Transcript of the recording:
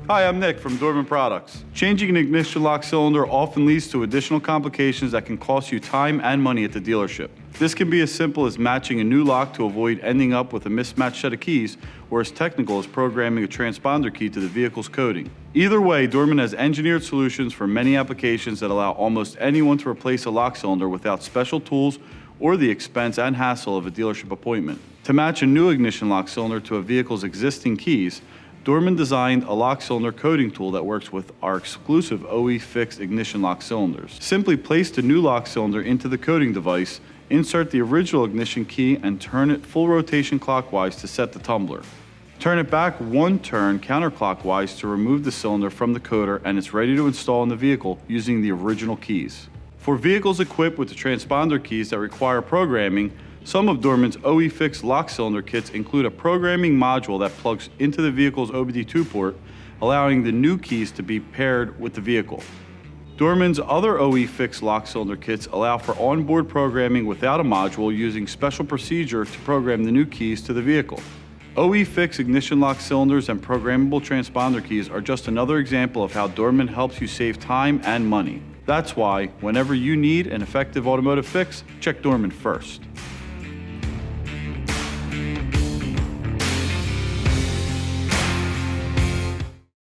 Hi, I'm Nick from Dorman Products. Changing an ignition lock cylinder often leads to additional complications that can cost you time and money at the dealership. This can be as simple as matching a new lock to avoid ending up with a mismatched set of keys, or as technical as programming a transponder key to the vehicle's coding. Either way, Dorman has engineered solutions for many applications that allow almost anyone to replace a lock cylinder without special tools or the expense and hassle of a dealership appointment. To match a new ignition lock cylinder to a vehicle's existing keys, Dorman designed a lock cylinder coding tool that works with our exclusive OE fixed ignition lock cylinders. Simply place the new lock cylinder into the coding device, insert the original ignition key, and turn it full rotation clockwise to set the tumbler. Turn it back one turn counterclockwise to remove the cylinder from the coder, and it's ready to install in the vehicle using the original keys. For vehicles equipped with the transponder keys that require programming, some of Dorman's OE fixed lock cylinder kits include a programming module that plugs into the vehicle's OBDII port, allowing the new keys to be paired with the vehicle. Dorman's other OE fixed lock cylinder kits allow for onboard programming without a module, using special procedure to program the new keys to the vehicle. OE fixed ignition lock cylinders and programmable transponder keys are just another example of how Dorman helps you save time and money. That's why, whenever you need an effective automotive fix, check Dorman first.